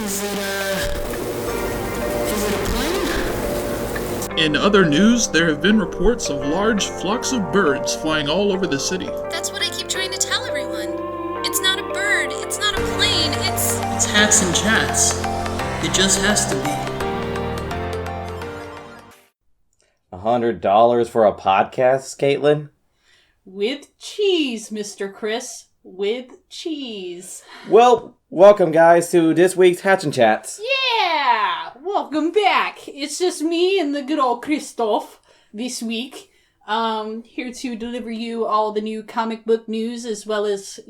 Is it a plane? In other news, there have been reports of large flocks of birds flying all over the city. That's what I keep trying to tell everyone. It's not a bird, it's not a plane, it's hats and chats. It just has to be. $100 for a podcast, Caitlin? With cheese, Mr. Chris. With cheese. Well, welcome guys to this week's Hats and Chats. Yeah! Welcome back. It's just me and the good old Christoph this week. Here to deliver you all the new comic book news as well as,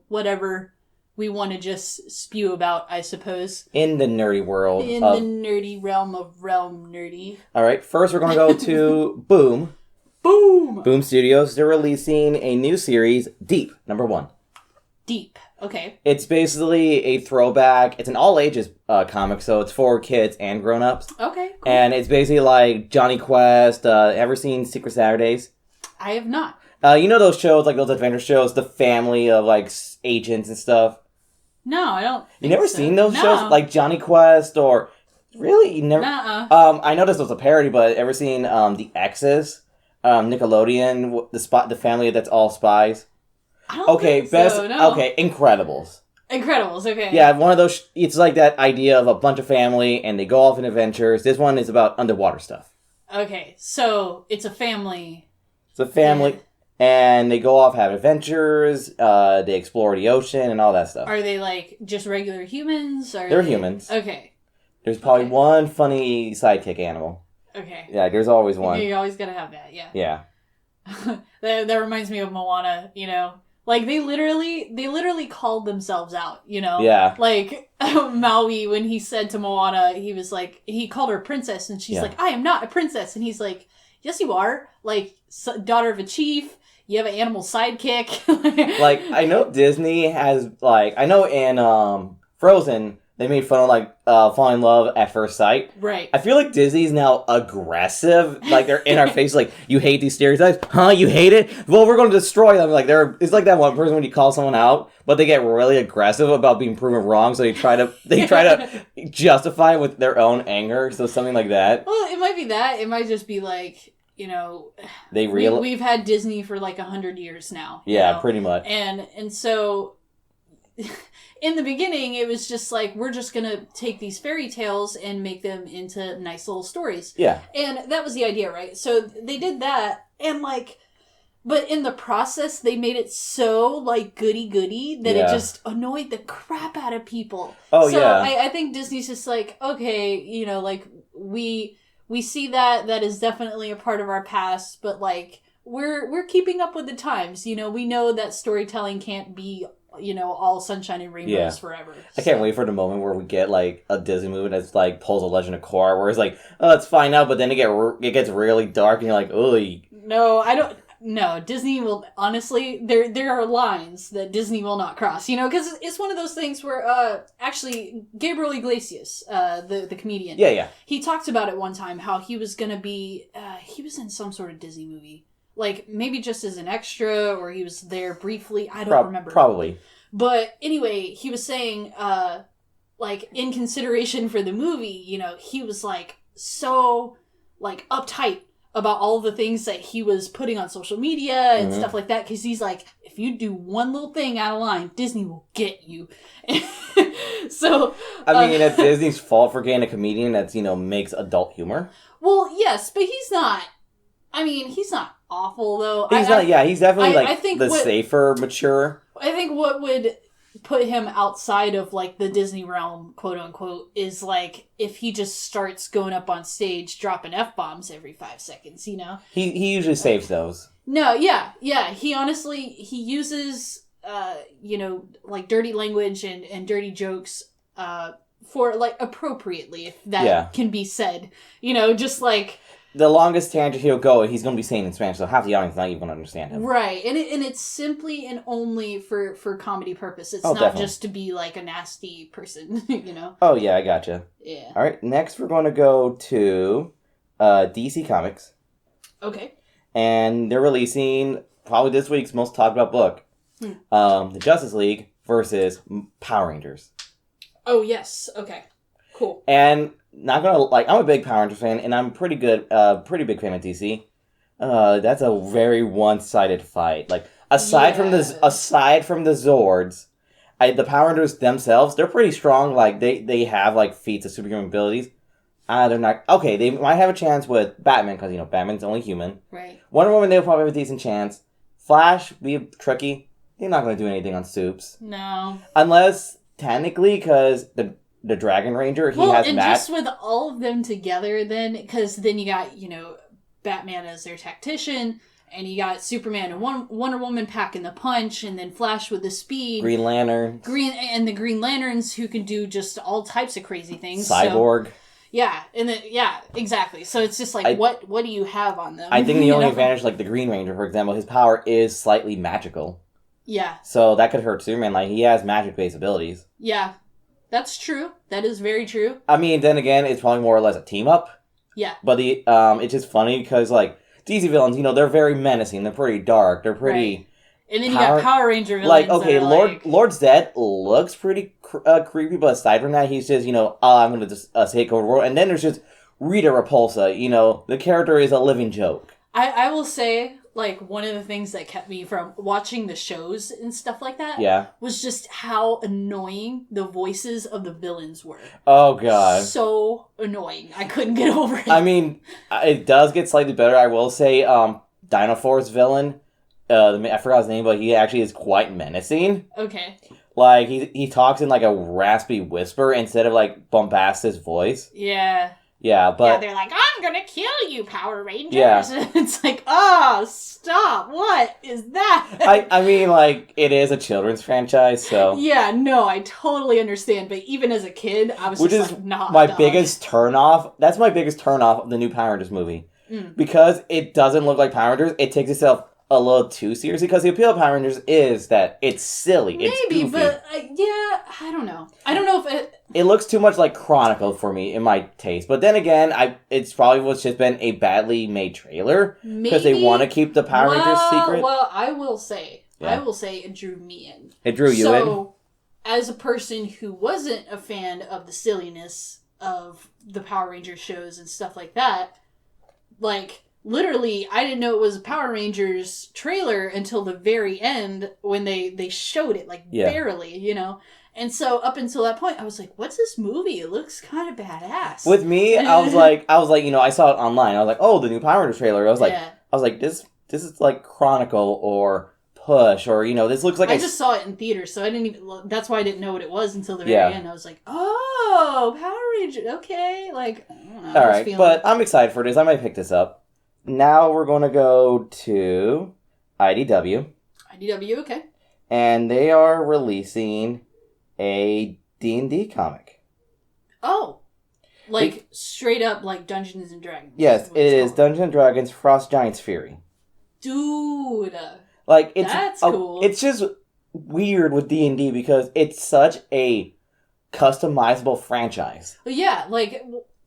whatever we want to just spew about, I suppose. In the nerdy world. In the nerdy realm of realm nerdy. Alright, first we're going to go to Boom. Boom! Boom Studios. They're releasing a new series, Deep, #1. Deep. Okay. It's basically a throwback. It's an all-ages comic, so it's for kids and grown-ups. Okay, cool. And it's basically like Johnny Quest. Ever seen Secret Saturdays? I have not. You know those shows, like those adventure shows, the family of like agents and stuff? No, I don't. You never so. seen those No. shows? Like Johnny Quest or... Really? You never... Nuh-uh. I know this was a parody, but ever seen The X's? Nickelodeon, the family that's all spies? I don't think so, no. Okay, Incredibles. Incredibles, okay. Yeah, one of those, it's like that idea of a bunch of family, and they go off on adventures. This one is about underwater stuff. Okay, so it's a family. It's a family, and they go off, have adventures, they explore the ocean, and all that stuff. Are they, like, just regular humans? They're humans. Okay. There's probably one funny sidekick animal. Okay. Yeah, there's always one. You always gotta have that, yeah. Yeah. that reminds me of Moana, Like, they literally called themselves out, Yeah. Like, Maui, when he said to Moana, he was like, he called her princess, and she's like, I am not a princess. And he's like, yes, you are. Like, daughter of a chief. You have an animal sidekick. Like, I know Disney has, like, I know in Frozen, they made fun of, like, falling in love at first sight. Right. I feel like Disney's now aggressive. Like, they're in our face, like, you hate these stereotypes? Huh? You hate it? Well, we're going to destroy them. Like, it's like that one person when you call someone out, but they get really aggressive about being proven wrong, so they try to justify it with their own anger, so something like that. Well, it might be that. It might just be like, we've had Disney for like 100 years now. Yeah, pretty much. And so... In the beginning, it was just like, we're just going to take these fairy tales and make them into nice little stories. Yeah. And that was the idea, right? So they did that, and like, but in the process, they made it so, like, goody-goody that it just annoyed the crap out of people. Oh, so yeah. I think Disney's just like, okay, like, we see that is definitely a part of our past, but, like, we're keeping up with the times. We know that storytelling can't be all sunshine and rainbows forever. I can't wait for the moment where we get, like, a Disney movie that's, like, pulls a Legend of Korra, where it's like, oh, it's fine now, but then it gets really dark, and you're like, ooh. No, I don't... No, Disney will... Honestly, there are lines that Disney will not cross, because it's one of those things where, actually, Gabriel Iglesias, the comedian... Yeah. He talked about it one time, how he was gonna be... he was in some sort of Disney movie. Like, maybe just as an extra, or he was there briefly. I don't remember. Probably. But anyway, he was saying, like, in consideration for the movie, he was, like, so, like, uptight about all the things that he was putting on social media and stuff like that. Because he's like, if you do one little thing out of line, Disney will get you. So... I mean, it's Disney's fault for getting a comedian that, makes adult humor. Well, yes, but he's not... I mean, he's not awful, though. He's definitely, safer, mature. I think what would put him outside of, like, the Disney realm, quote-unquote, is, like, if he just starts going up on stage dropping F-bombs every 5 seconds, He usually saves those. No, yeah. He honestly, he uses, like, dirty language and dirty jokes, for, like, appropriately, if that can be said. Just, like... The longest tangent he'll go, he's going to be saying in Spanish, so half the audience is not even going to understand him. Right, and it's simply and only for comedy purpose. It's not definitely. just to be, like, a nasty person, Oh, yeah, I gotcha. Yeah. All right, next we're going to go to DC Comics. Okay. And they're releasing probably this week's most talked about book. The Justice League versus Power Rangers. Oh, yes. Okay. Cool. And not gonna I'm a big Power Ranger fan, and I'm pretty big fan of DC. That's a very one-sided fight. Like aside from the Zords, the Power Rangers themselves, they're pretty strong. Like they have like feats of superhuman abilities. They're not okay. They might have a chance with Batman because Batman's only human. Right. Wonder Woman, they'll probably have a decent chance. Flash, be tricky. They're not going to do anything on Supes. No. Unless technically, because the Dragon Ranger, he has just with all of them together, then because then you got Batman as their tactician. And you got Superman and Wonder Woman packing the punch, and then Flash with the speed. Green Lantern. The Green Lanterns who can do just all types of crazy things. Cyborg. So, yeah, exactly. So it's just like, what do you have on them? I think the only advantage, like the Green Ranger, for example, his power is slightly magical. Yeah. So that could hurt Superman. Like, he has magic-based abilities. Yeah, that's true. That is very true. I mean, then again, it's probably more or less a team-up. Yeah. But it's just funny because, like, DC villains, they're very menacing. They're pretty dark. They're pretty... Right. And then you got Power Ranger villains. Like, okay, Lord Zed looks pretty creepy, but aside from that, he's just, I'm going to just take over the world. And then there's just Rita Repulsa. The character is a living joke. I will say, like, one of the things that kept me from watching the shows and stuff like that was just how annoying the voices of the villains were. Oh, God. So annoying. I couldn't get over it. I mean, it does get slightly better. I will say, Dino Force villain, I forgot his name, but he actually is quite menacing. Okay. Like, he talks in, like, a raspy whisper instead of, like, bombastic voice. Yeah. Yeah, but... Yeah, they're like, I'm gonna kill you, Power Rangers! Yeah. It's like, stop! What is that? I mean, like, it is a children's franchise, so... Yeah, no, I totally understand, but even as a kid, I was nah, my biggest turnoff... That's my biggest turnoff of the new Power Rangers movie. Because it doesn't look like Power Rangers, it takes itself a little too seriously, because the appeal of Power Rangers is that it's silly, it's goofy. But, I don't know. I don't know if it... It looks too much like Chronicle for me, in my taste. But then again, it's probably what's just been a badly made trailer. Because they want to keep the Power Rangers secret. Well, I will say it drew me in. It drew you in? So, as a person who wasn't a fan of the silliness of the Power Rangers shows and stuff like that, like... Literally, I didn't know it was a Power Rangers trailer until the very end when they showed it, barely, And so up until that point, I was like, what's this movie? It looks kind of badass. With me, I was like, I saw it online. I was like, oh, the new Power Rangers trailer. I was like, this is like Chronicle or Push or, this looks like... I just saw it in theaters, so I didn't even... That's why I didn't know what it was until the very end. I was like, oh, Power Rangers, okay. Like, I don't know. All right, but I'm excited for this. I might pick this up. Now we're going to go to IDW. IDW, okay. And they are releasing a D&D comic. Oh. Straight up like Dungeons & Dragons. Yes, it is Dungeons & Dragons Frost Giants Fury. Dude. That's cool. It's just weird with D&D because it's such a customizable franchise. Yeah,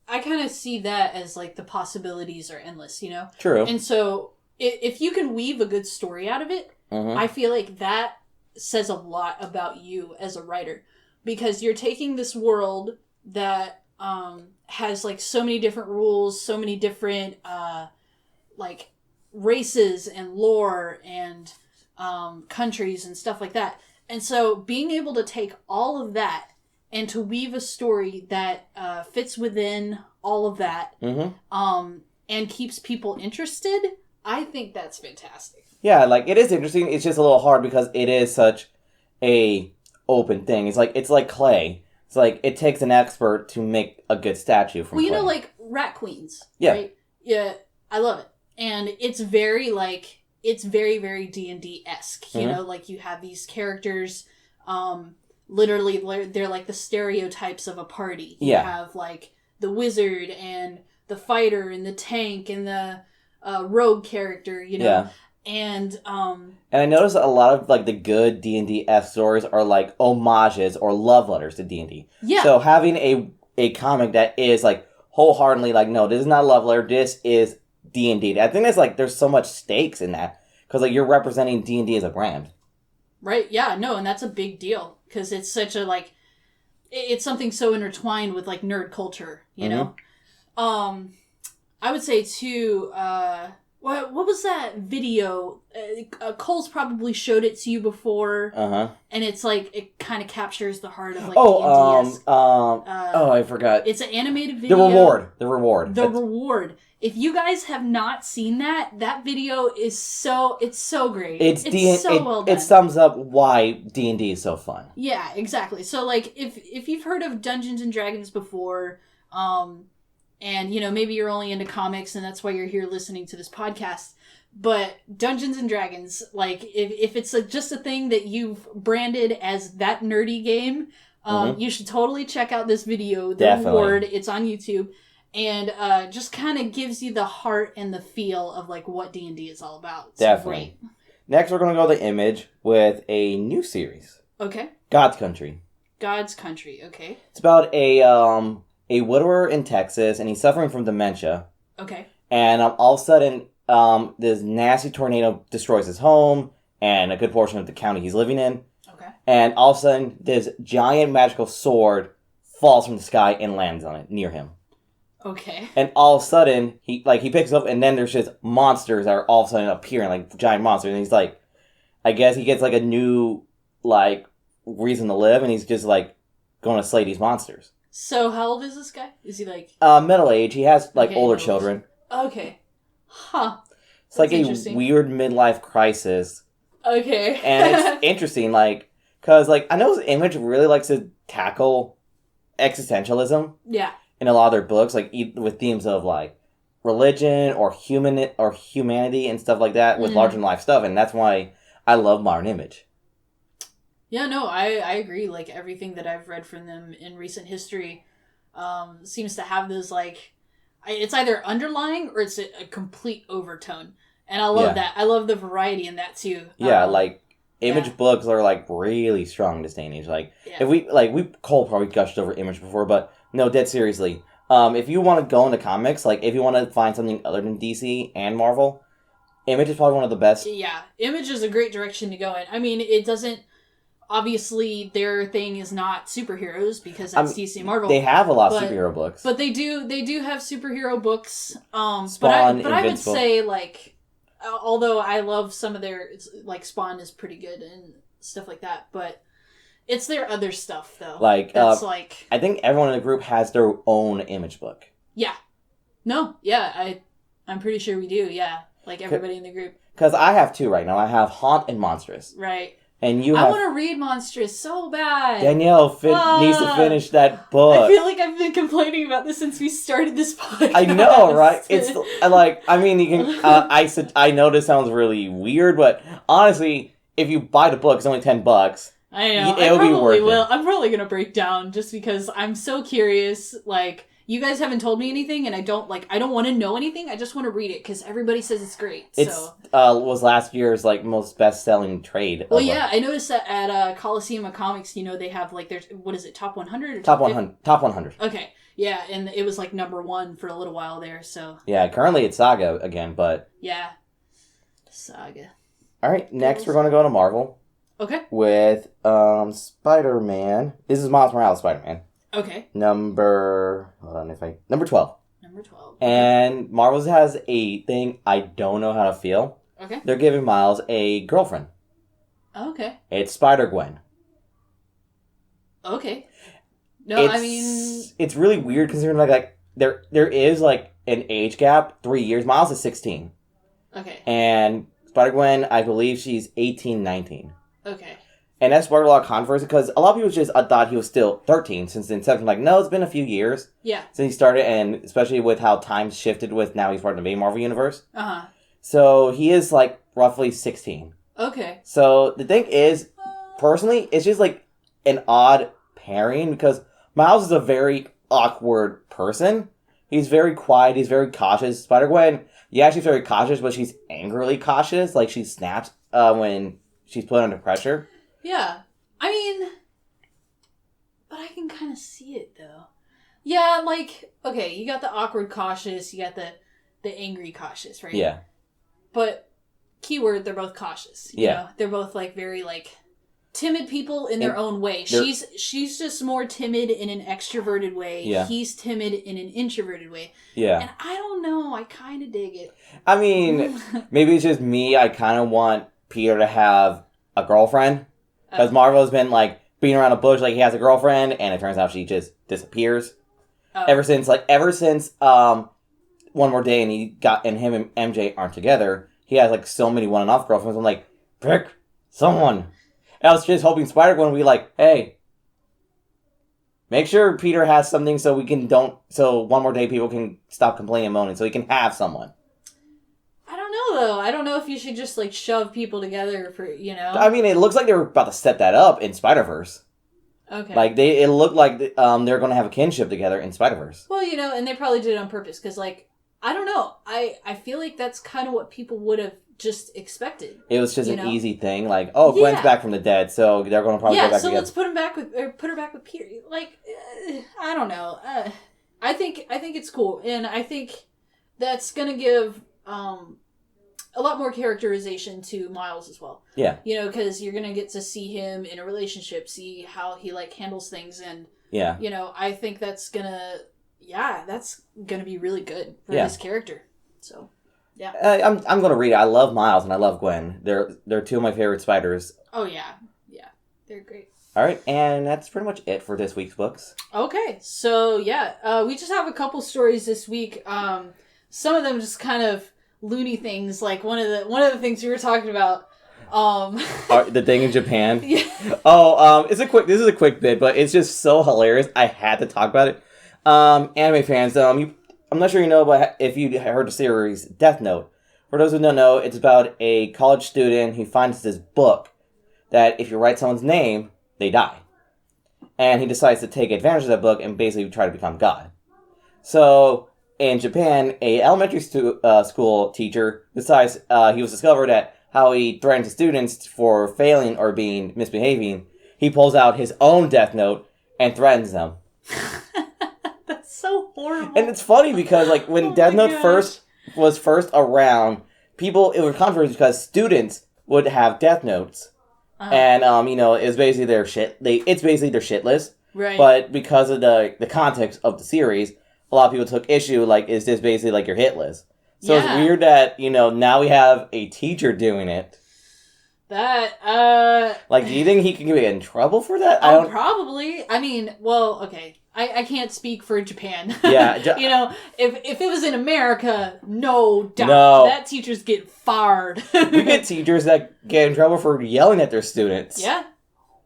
I kind of see that as, the possibilities are endless, True. And so, if you can weave a good story out of it, I feel like that says a lot about you as a writer. Because you're taking this world that has, so many different rules, so many different, races and lore and countries and stuff like that. And so, being able to take all of that and to weave a story that fits within all of that, and keeps people interested, I think that's fantastic. Yeah, it is interesting. It's just a little hard because it is such a open thing. It's like clay. It's it takes an expert to make a good statue from clay. Rat Queens. Yeah. Right? Yeah, I love it. And it's very, it's very, very D&D-esque. You know, you have these characters... literally, they're the stereotypes of a party. You have the wizard and the fighter and the tank and the rogue character, Yeah. And I noticed a lot of the good D&D-esque stories are homages or love letters to D&D. Yeah. So having a comic that is wholeheartedly no, this is not a love letter, this is D&D. I think there's so much stakes in that because you're representing D&D as a brand. Right, yeah, no, and that's a big deal. Because it's such a, it's something so intertwined with like nerd culture, you Mm-hmm. know. I would say too. What was that video? Cole's probably showed it to you before, and it's like it kind of captures the heart of like D&D-esque. I forgot. It's an animated video. The reward. The reward. If you guys have not seen that video is so great. It's so well done. It sums up why D&D is so fun. Yeah, exactly. So like if you've heard of Dungeons and Dragons before, and, you know, maybe you're only into comics and that's why you're here listening to this podcast. But Dungeons and Dragons, like, if it's just a thing that you've branded as that nerdy game, you should totally check out this video, The Reward. It's on YouTube. And just kind of gives you the heart and the feel of, like, what D&D is all about. It's Definitely. Great. Next, we're going to go to Image with a new series. Okay. God's Country. God's Country, okay. It's about a widower in Texas, and he's suffering from dementia. Okay. And all of a sudden, this nasty tornado destroys his home and a good portion of the county he's living in. Okay. And all of a sudden, this giant magical sword falls from the sky and lands on it near him. Okay. And all of a sudden, he picks it up, and then there's just monsters that are all of a sudden appearing, like giant monsters. And he's like, I guess he gets like a new like reason to live, and he's just like going to slay these monsters. So how old is this guy? Is he like... middle age. He has like older children. Okay. Huh. It's like a weird midlife crisis. Okay. And it's interesting, like, because like I know Image really likes to tackle existentialism. Yeah. In a lot of their books, like with themes of like religion or humanity and stuff like that, with larger than life stuff, and that's why I love Modern Image. Yeah, no, I agree. Like, everything that I've read from them in recent history seems to have those, like... It's either underlying or it's a complete overtone. And I love that. I love the variety in that, too. Yeah, Image books are, like, really strong in this day and age. Like, if Cole probably gushed over Image before, but no, dead seriously. If you want to go into comics, like, if you want to find something other than DC and Marvel, Image is probably one of the best. Yeah, Image is a great direction to go in. I mean, it doesn't... Obviously, their thing is not superheroes because that's DC and Marvel. They have a lot of superhero books, but they do have superhero books. Spawn, but I would say like, although I love some of their like Spawn is pretty good and stuff like that, but it's their other stuff though. Like that's I think everyone in the group has their own Image book. Yeah, no, yeah, I'm pretty sure we do. Yeah, like everybody in the group. Because I have two right now. I have Haunt and Monstrous. Right. And I want to read Monstrous so bad. Danielle needs to finish that book. I feel like I've been complaining about this since we started this podcast. I know, right? It's like, I mean, you can. I know this sounds really weird, but honestly, if you buy the book, it's only $10. I know. It'll be worth it. I'm probably gonna break down just because I'm so curious. Like, you guys haven't told me anything, and I don't want to know anything. I just want to read it because everybody says it's great. So was last year's like most best-selling trade. Well, yeah, I noticed that at Coliseum of Comics, you know, they have like there's what is it, top 100 or top 100? Top 100. Okay, yeah, and it was like number 1 for a little while there. So yeah, currently it's Saga again, but yeah, Saga. All right, next we're going to go to Marvel. Okay. With Spider-Man. This is Miles Morales Spider-Man. Okay. Number 12. Number 12. And Marvel has a thing I don't know how to feel. Okay. They're giving Miles a girlfriend. Okay. It's Spider-Gwen. Okay. No, I mean... It's really weird considering like there is like an age gap, 3 years. Miles is 16. Okay. And Spider-Gwen, I believe she's 18, 19. Okay. And that sparked a lot of controversy because a lot of people just thought he was still 13 since the inception. Like, no, it's been a few years since he started, and especially with how times shifted with now he's part of the main Marvel universe. Uh-huh. So he is, like, roughly 16. Okay. So the thing is, personally, it's just, like, an odd pairing because Miles is a very awkward person. He's very quiet. He's very cautious. Spider-Gwen, yeah, she's very cautious, but she's angrily cautious. Like, she snaps when she's put under pressure. Yeah. I mean, but I can kind of see it, though. Yeah, like, okay, you got the awkward cautious, you got the angry cautious, right? Yeah. But, keyword, they're both cautious. You know? They're both, like, very, like, timid people in their own way. She's just more timid in an extroverted way. Yeah. He's timid in an introverted way. Yeah. And I don't know. I kind of dig it. I mean, maybe it's just me. I kind of want Peter to have a girlfriend. Because Marvel's been, like, beating around the bush like he has a girlfriend, and it turns out she just disappears. Oh. Ever since One More Day and him and MJ aren't together, he has, like, so many one-and-off girlfriends. I'm like, pick someone. And I was just hoping Spider-Gwen would be like, hey, make sure Peter has something so One More Day people can stop complaining and moaning, so he can have someone. I don't know, though. I don't know if you should just, like, shove people together for, you know? I mean, it looks like they were about to set that up in Spider-Verse. Okay. Like, it looked like they're going to have a kinship together in Spider-Verse. Well, you know, and they probably did it on purpose, because, like, I don't know. I feel like that's kind of what people would have just expected. It was just an easy thing, like, oh, Gwen's back from the dead, so they're going to probably go back together. Let's put her back with Peter. Like, I don't know. I think it's cool, and I think that's gonna give a lot more characterization to Miles as well. Yeah, you know, because you're gonna get to see him in a relationship, see how he like handles things, and you know, I think that's gonna be really good for his character. So. Yeah, I'm gonna read it. I love Miles and I love Gwen. They're two of my favorite spiders. Oh yeah, they're great. All right, and that's pretty much it for this week's books. Okay, so we just have a couple stories this week. Some of them just kind of loony things, like one of the things we were talking about. The thing in Japan. Yeah. Oh, this is a quick bit, but it's just so hilarious. I had to talk about it. Anime fans, I'm not sure you know, but if you heard the series Death Note, for those who don't know, it's about a college student who finds this book that if you write someone's name, they die. And he decides to take advantage of that book and basically try to become God. So, in Japan, a elementary school teacher decides he was discovered that how he threatens students for failing or misbehaving. He pulls out his own Death Note and threatens them. So horrible. And it's funny because, like, when Death Note was first around, it was controversial because students would have Death Notes. And, you know, it's basically their shit. It's basically their shit list. Right. But because of the context of the series, a lot of people took issue, like, is this basically, like, your hit list? So it's weird that, you know, now we have a teacher doing it. Like, do you think he can get in trouble for that? Probably. I mean, well, okay. I can't speak for Japan. Yeah. You know, if it was in America, no doubt. No. That teacher's get fired. We get teachers that get in trouble for yelling at their students. Yeah.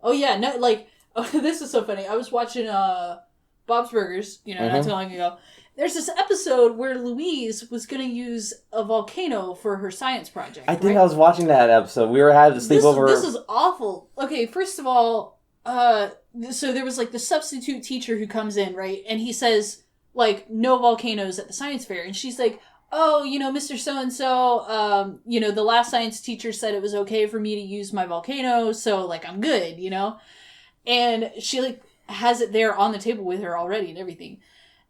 Oh, yeah. No, like, this is so funny. I was watching Bob's Burgers, you know, not too long ago. There's this episode where Louise was going to use a volcano for her science project. I think I was watching that episode. We were having to sleep over. This is awful. Okay, first of all, so there was, like, the substitute teacher who comes in, right? And he says, like, no volcanoes at the science fair. And she's like, oh, you know, Mr. So-and-so, you know, the last science teacher said it was okay for me to use my volcano, so, like, I'm good, you know? And she, like, has it there on the table with her already and everything.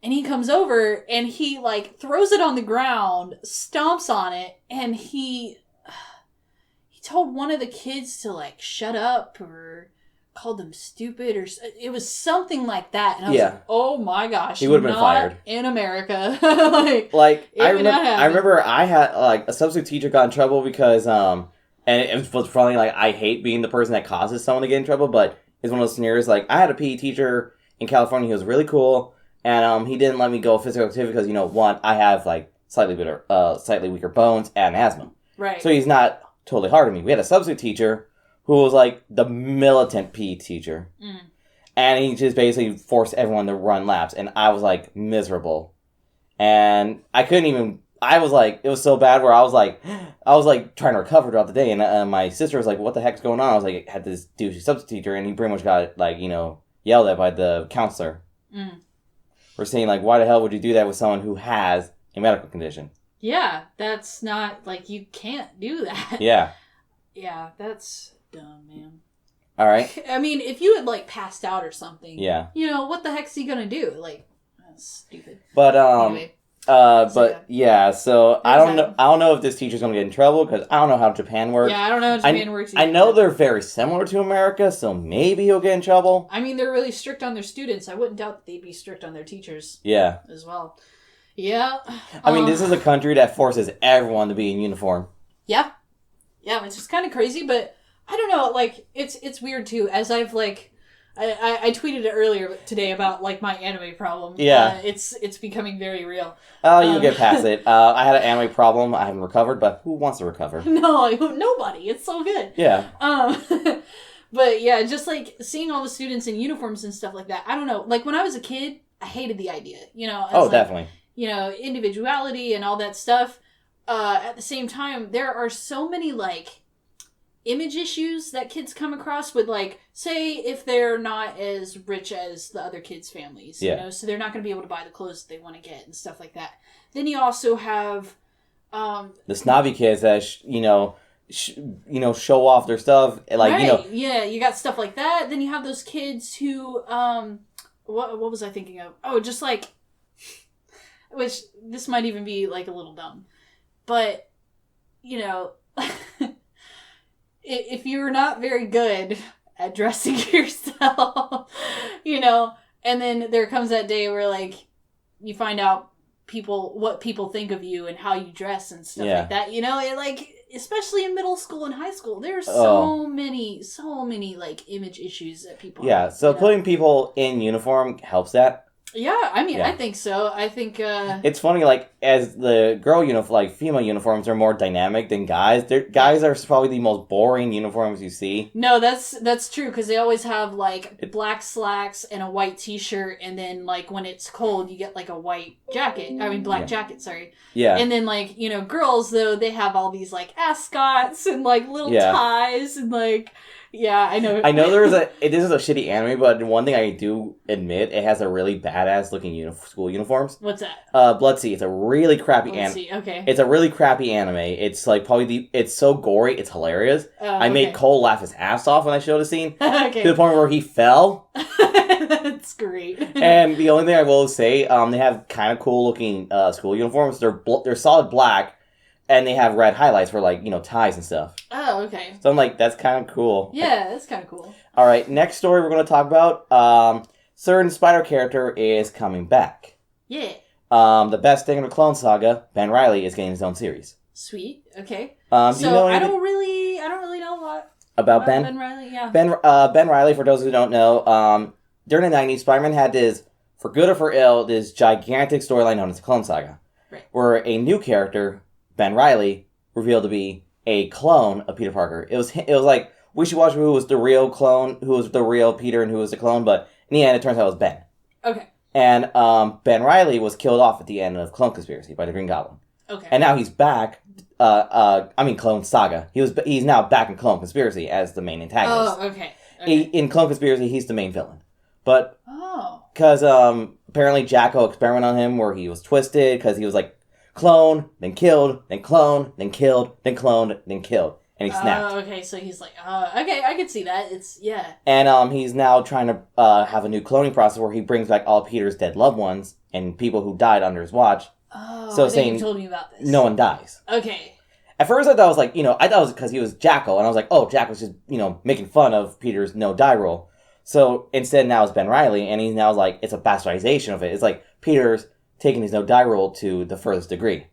And he comes over, and he, like, throws it on the ground, stomps on it, and he told one of the kids to, like, shut up, or called them stupid, or it was something like that. And I was like, oh my gosh, he would have been fired in America. I remember I had, like, a substitute teacher got in trouble because and it was probably like, I hate being the person that causes someone to get in trouble, but it's one of those scenarios. Like, I had a PE teacher in California. He was really cool, and he didn't let me go physical activity because, you know, one, I have, like, slightly weaker bones and asthma, right? So he's not totally hard on me. We had a substitute teacher who was, like, the militant PE teacher. And he just basically forced everyone to run laps. And I was, like, miserable. And I couldn't even... I was, like... It was so bad where I was, like, trying to recover throughout the day. And my sister was like, what the heck's going on? I was, like, I had this douchey substitute teacher. And he pretty much got, like, you know, yelled at by the counselor. For saying, like, why the hell would you do that with someone who has a medical condition? Yeah, that's not... Like, you can't do that. Yeah. Yeah, that's... dumb, man. All right. I mean, if you had, like, passed out or something, yeah, you know, what the heck's he gonna do? Like, that's stupid. But anyway. But yeah, so I don't know. that. I don't know if this teacher's gonna get in trouble because I don't know how Japan works. Yeah, I don't know how Japan works I either. know they're very similar to America, so maybe he'll get in trouble. I mean, they're really strict on their students. I wouldn't doubt that they'd be strict on their teachers. Yeah. As well. Yeah. I mean, this is a country that forces everyone to be in uniform. Yeah. Yeah, it's just kind of crazy, but I don't know, like, it's weird too, as I've, like, I tweeted it earlier today about, like, my anime problem. Yeah. It's becoming very real. Oh, you'll get past it. I had an anime problem. I haven't recovered, but who wants to recover? No, nobody. It's so good. Yeah. But yeah, just, like, seeing all the students in uniforms and stuff like that, I don't know. Like, when I was a kid, I hated the idea, you know? Oh, like, definitely. You know, individuality and all that stuff. At the same time, there are so many, like, image issues that kids come across with, like, say if they're not as rich as the other kids' families, you know, so they're not going to be able to buy the clothes that they want to get and stuff like that. Then you also have the snobby kids that show off their stuff, like right, yeah, you got stuff like that. Then you have those kids who what was I thinking of? Oh, just like, which this might even be like a little dumb, but you know. If you're not very good at dressing yourself, you know, and then there comes that day where, like, you find out what people think of you and how you dress and stuff like that, you know, like, especially in middle school and high school, there's so many, like, image issues that people have, so putting people in uniform helps that. Yeah, I mean, I think so. I think, it's funny, like, as the girl uniform, like, female uniforms are more dynamic than guys. Guys are probably the most boring uniforms you see. No, that's true, because they always have, like, black slacks and a white t-shirt, and then, like, when it's cold, you get, like, a white jacket. I mean, black jacket, sorry. Yeah. And then, like, you know, girls, though, they have all these, like, ascots and, like, little ties and, like... Yeah, I know. I know this is a shitty anime, but one thing I do admit, it has a really badass looking school uniforms. What's that? Blood-Sea. It's a really crappy anime. Okay. It's a really crappy anime. It's like probably it's so gory, it's hilarious. I made Cole laugh his ass off when I showed the scene. To the point where he fell. That's great. And the only thing I will say, they have kind of cool looking school uniforms. They're solid black. And they have red highlights for, like, you know, ties and stuff. Oh, okay. So I'm like, that's kind of cool. Yeah, that's kind of cool. All right, next story we're going to talk about. Certain Spider character is coming back. Yeah. The best thing in the Clone Saga, Ben Reilly is getting his own series. Sweet. Okay. So you know I don't really know a lot about Ben Reilly. Yeah. Ben Reilly, for those who don't know, during the 90s, Spider-Man had this, for good or for ill, this gigantic storyline known as the Clone Saga, where a new character, Ben Reilly, revealed to be a clone of Peter Parker. It was like, we should watch who was the real clone, who was the real Peter, and who was the clone, but in the end, it turns out it was Ben. Okay. And Ben Reilly was killed off at the end of Clone Conspiracy by the Green Goblin. Okay. And now he's back, Clone Saga. He's now back in Clone Conspiracy as the main antagonist. Oh, okay. In Clone Conspiracy, he's the main villain. But, because apparently Jacko experimented on him where he was twisted, because he was like, clone, then killed, then clone, then killed, then cloned, then killed. And he snapped. Oh, okay, so he's like, okay, I can see that. And he's now trying to have a new cloning process where he brings back all Peter's dead loved ones and people who died under his watch. Oh, so I think you told me about this. No one dies. Okay. At first I thought it was like, I thought it was because he was Jacko, and I was like, oh, Jacko's just, making fun of Peter's no-die rule. So instead now it's Ben Reilly, and he's now like, it's a bastardization of it. It's like Peter's taking his no-die rule to the furthest degree.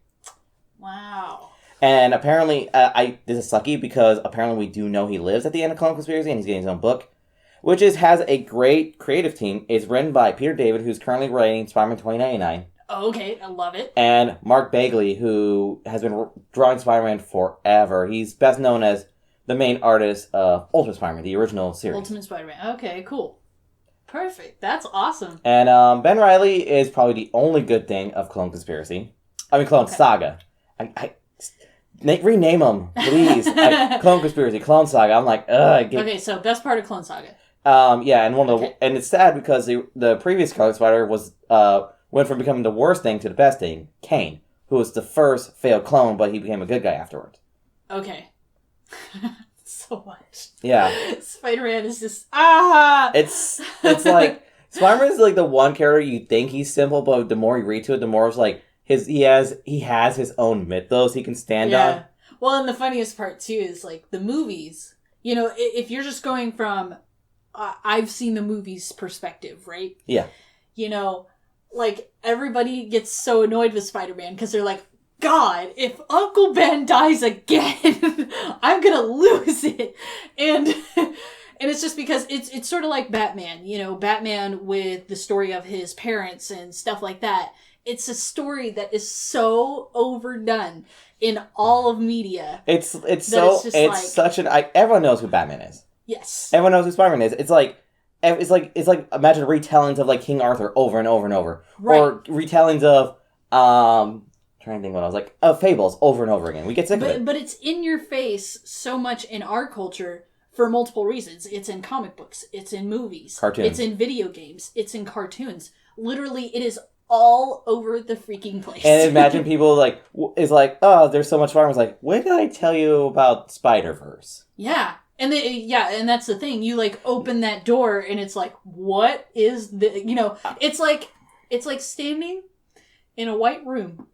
Wow. And apparently, this is sucky because apparently we do know he lives at the end of Clone Conspiracy and he's getting his own book, which has a great creative team. It's written by Peter David, who's currently writing Spider-Man 2099. Oh, okay, I love it. And Mark Bagley, who has been drawing Spider-Man forever. He's best known as the main artist of Ultimate Spider-Man, the original series. Ultimate Spider-Man. Okay, cool. Perfect. That's awesome. And Ben Reilly is probably the only good thing of Clone Conspiracy. Clone Saga. Rename them, please. Clone Conspiracy, Clone Saga. I'm like, ugh. Okay, so best part of Clone Saga. And it's sad because the previous Scarlet Spider went from becoming the worst thing to the best thing. Kane, who was the first failed clone, but he became a good guy afterwards. Okay. So much. Yeah. Spider-Man is just It's like Spider-Man is like the one character you think he's simple, but the more you read to it, the more it's like he has his own mythos he can stand on. Well, and the funniest part too is like the movies. You know, if you're just going from I've seen the movies perspective, right? Yeah. You know, like everybody gets so annoyed with Spider-Man because they're like, God, if Uncle Ben dies again, I'm gonna lose it. And it's just because it's sort of like Batman, you know, Batman with the story of his parents and stuff like that. It's a story that is so overdone in all of media. It's such an everyone knows who Batman is. Yes. Everyone knows who Spider-Man is. It's like imagine retellings of like King Arthur over and over and over. Right. Or retellings of trying to think what I was like fables over and over again. We get sick of it. But it's in your face so much in our culture for multiple reasons. It's in comic books, it's in movies, cartoons. It's in video games, it's in cartoons. Literally, it is all over the freaking place. And imagine people like is like, oh, there's so much Spider-Man. It's like, when did I tell you about Spider-Verse? Yeah. And and that's the thing. You like open that door and it's like, what is the, you know, it's like standing in a white room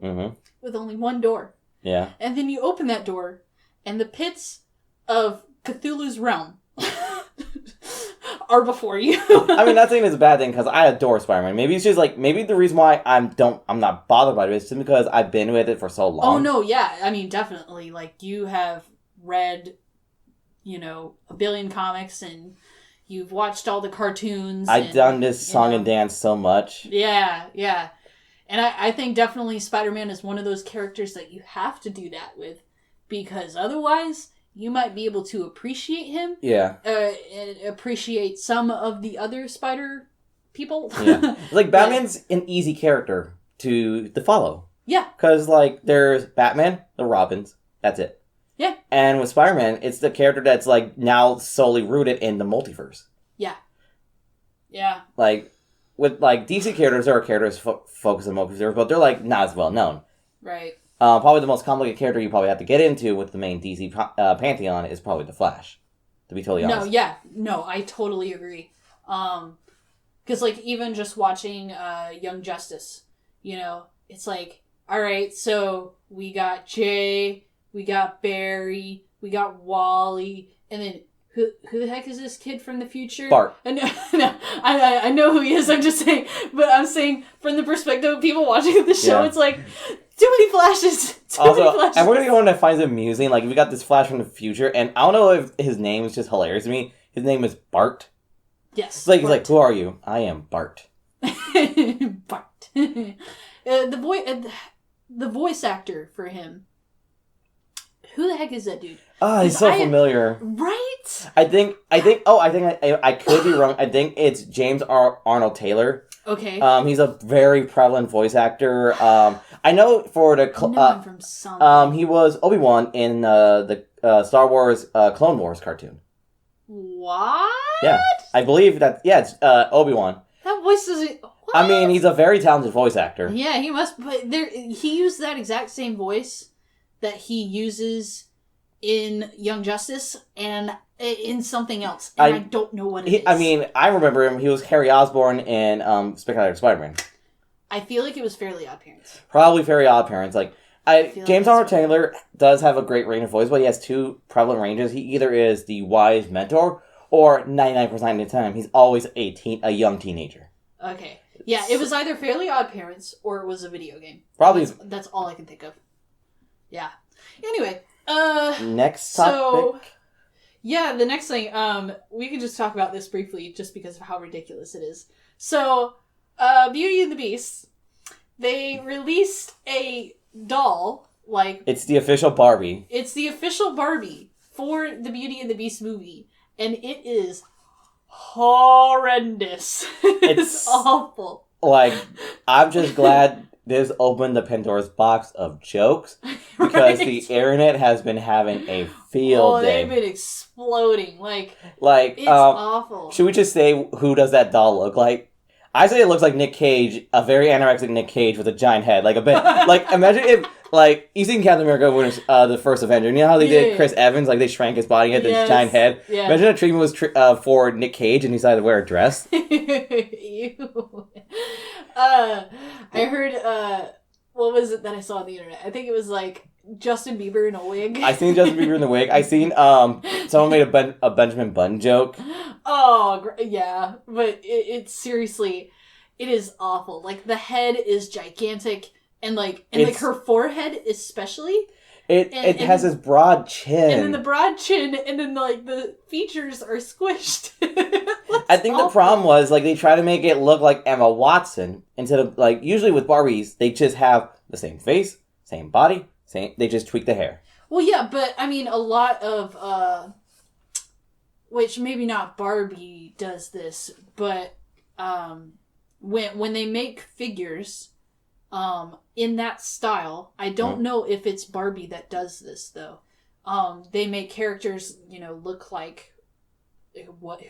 with only one door. Yeah. And then you open that door and the pits of Cthulhu's realm are before you. I mean, not saying it's a bad thing because I adore Spider-Man. Maybe it's just like, maybe the reason why I'm not bothered by it is just because I've been with it for so long. Oh no, yeah. I mean, definitely. Like, you have read, you know, a billion comics and you've watched all the cartoons. I've done this song and dance so much. Yeah, yeah. And I think definitely Spider-Man is one of those characters that you have to do that with, because otherwise you might be able to appreciate him. Yeah. And appreciate some of the other Spider people. Yeah. Like, Batman's an easy character to follow. Yeah. Because, like, there's Batman, the Robins, that's it. Yeah. And with Spider-Man, it's the character that's, like, now solely rooted in the multiverse. Yeah. Yeah. Like, with, like, DC characters, there are characters focused on multiverse, but they're, like, not as well known. Right. Probably the most complicated character you probably have to get into with the main DC pantheon is probably the Flash, to be totally honest. No, yeah. No, I totally agree. Because, like, even just watching Young Justice, you know, it's like, all right, so we got Jay, we got Barry, we got Wally, and then who the heck is this kid from the future? Bart. I know who he is, I'm just saying, but I'm saying from the perspective of people watching the show, It's like, too many flashes. Many flashes. And we're going to go on to find it amusing, like, we got this Flash from the future, and I don't know if his name is just hilarious to me. His name is Bart. Yes. It's like, he's like, who are you? I am Bart. Bart. The voice actor for him. Who the heck is that dude? Oh, he's so familiar. Right? I could be wrong. I think it's James Arnold Taylor. Okay. He's a very prevalent voice actor. I know for the from something. he was Obi-Wan in the Star Wars Clone Wars cartoon. What? Yeah, I believe that. Yeah, it's Obi-Wan. That voice doesn't. What? I mean, he's a very talented voice actor. Yeah, he must. But he used that exact same voice that he uses in Young Justice and in something else, and I don't know what it is. I mean, I remember him. He was Harry Osborn in Spectacular Spider-Man. I feel like it was Fairly Odd Parents. Probably Fairly Odd Parents. Like, James Arnold Taylor does have a great range of voice, but he has two prevalent ranges. He either is the wise mentor, or 99% of the time, he's always a young teenager. Okay. Yeah, it was either Fairly Odd Parents or it was a video game. Probably. That's all I can think of. Yeah. Anyway, next topic. So, yeah, the next thing, we can just talk about this briefly just because of how ridiculous it is. So, Beauty and the Beast, they released a doll, like... It's the official Barbie. It's the official Barbie for the Beauty and the Beast movie, and it is horrendous. It's awful. Like, I'm just glad this opened the Pandora's box of jokes, because the internet has been having a field day. They've been exploding. Like it's awful. Should we just say, who does that doll look like? I say it looks like Nick Cage, a very anorexic Nick Cage with a giant head. Like, a bit. Like, imagine if, like, you've seen Captain America when the first Avenger. You know how they did Chris Evans? Like, they shrank his body, had this giant head. Yeah. Imagine a treatment was for Nick Cage and he decided to wear a dress. Ew. I heard, what was it that I saw on the internet? I think it was like Justin Bieber in a wig. I seen Justin Bieber in the wig. I seen someone made a Benjamin Button joke. Oh yeah, but it's seriously, it is awful. Like the head is gigantic, and like her forehead especially. It has this broad chin. And then the broad chin, and then like the features are squished. I think the problem was like they try to make it look like Emma Watson instead of like usually with Barbies they just have the same face, same body, they just tweak the hair. Well, yeah, but I mean a lot of which maybe not Barbie does this, but when they make figures in that style, I don't know if it's Barbie that does this though. They make characters, look like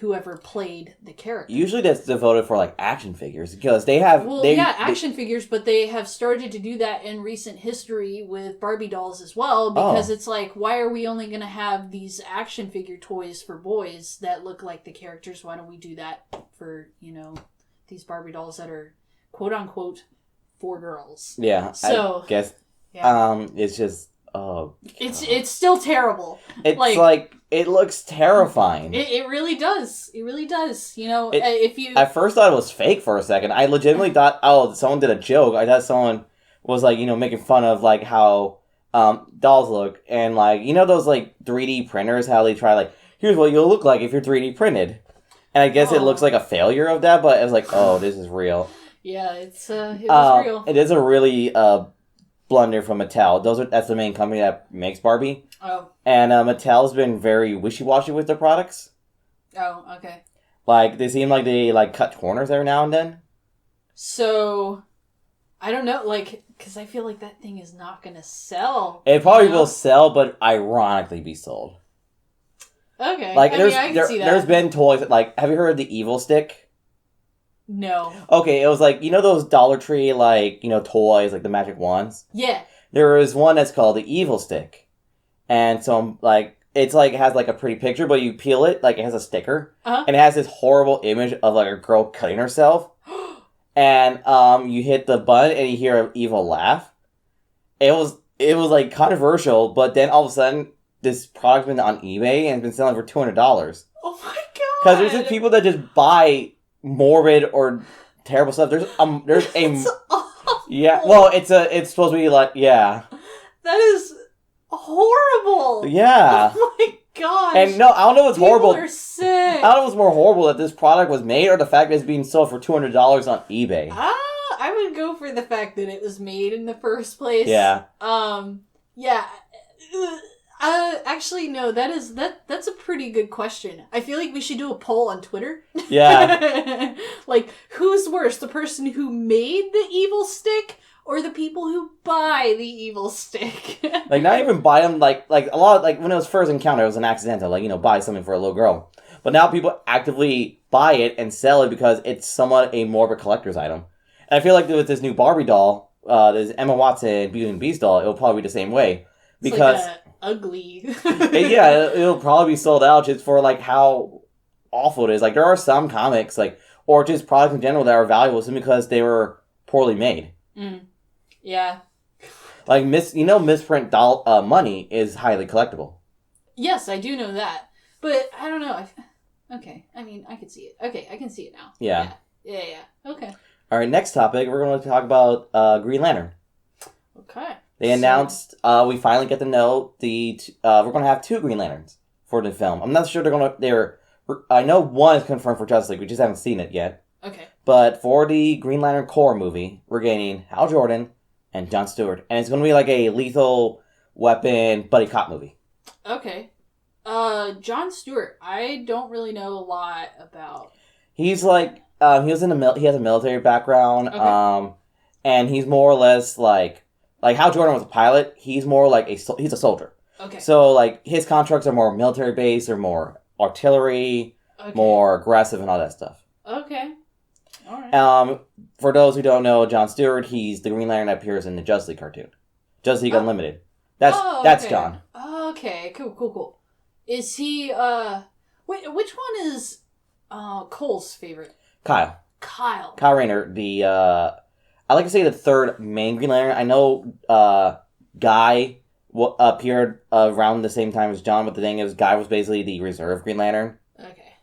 whoever played the character. Usually that's devoted for like action figures because they have action figures, but they have started to do that in recent history with Barbie dolls as well because it's like, why are we only going to have these action figure toys for boys that look like the characters? Why don't we do that for, these Barbie dolls that are quote unquote for girls? Yeah. So I guess it's just it's still terrible. It's like it looks terrifying. It really does. It really does. If you I first thought it was fake for a second. I legitimately thought, someone did a joke. I thought someone was like, making fun of like how dolls look and like those like 3D printers, how they try like here's what you'll look like if you're 3D printed. And I guess it looks like a failure of that, but it was like, oh, this is real. Yeah, it was real. It is a really blunder from Mattel. That's the main company that makes Barbie. Oh. And Mattel's been very wishy-washy with their products. Oh, okay. Like, they seem like they, like, cut corners every now and then. So, I don't know, like, because I feel like that thing is not going to sell. It probably will sell, but ironically be sold. Okay. Like, I can see that. There's been toys, like, have you heard of the Evil Stick? No. Okay, it was like, those Dollar Tree, like, toys, like the magic wands? Yeah. There is one that's called the Evil Stick. And so, like, it's like, it has like a pretty picture, but you peel it, like, it has a sticker. Uh-huh. And it has this horrible image of, like, a girl cutting herself. And, you hit the button and you hear an evil laugh. It was, like, controversial, but then all of a sudden, this product's been on eBay and it's been selling for $200. Oh my god! Because there's just people that just buy morbid or terrible stuff. There's a That's awful. yeah. Well, it's supposed to be like That is horrible. Yeah. Oh my gosh. And no, I don't know what's horrible. People are sick. I don't know what's more horrible that this product was made or the fact that it's being sold for $200 on eBay. I would go for the fact that it was made in the first place. Yeah. Yeah. Actually, no, that's a pretty good question. I feel like we should do a poll on Twitter. Yeah. Like, who's worse, the person who made the evil stick or the people who buy the evil stick? Like, not even buy them, like a lot of, like, when it was first encountered, it was an accidental, like, buy something for a little girl. But now people actively buy it and sell it because it's somewhat a morbid collector's item. And I feel like with this new Barbie doll, this Emma Watson Beauty and the Beast doll, it'll probably be the same way. Because... It's like ugly. Yeah, it'll probably be sold out just for, like, how awful it is. Like, there are some comics, like, or just products in general that are valuable simply because they were poorly made. Mm. Yeah. Like, misprint doll money is highly collectible. Yes, I do know that. But, I don't know. Okay, I mean, I can see it. Okay, I can see it now. Yeah. Yeah. Okay. All right, next topic, we're going to talk about Green Lantern. Okay. They announced, we finally get to know we're going to have 2 Green Lanterns for the film. I'm not sure I know one is confirmed for Justice League, we just haven't seen it yet. Okay. But for the Green Lantern Corps movie, we're getting Hal Jordan and Jon Stewart. And it's going to be like a Lethal Weapon buddy cop movie. Okay. Jon Stewart, I don't really know a lot about. He's like, he has a military background, Okay. And he's more or less like Hal Jordan was a pilot, he's more like he's a soldier. Okay. So, like, his contracts are more military-based, or more artillery, more aggressive, and all that stuff. Okay. Alright. For those who don't know, Jon Stewart, he's the Green Lantern that appears in the Justice League cartoon. Justice League Unlimited. That's John. Okay, cool. Is he, which one is, Cole's favorite? Kyle Kyle. Rayner, the, I like to say the third main Green Lantern. I know Guy appeared around the same time as John, but the thing is, Guy was basically the reserve Green Lantern. Okay.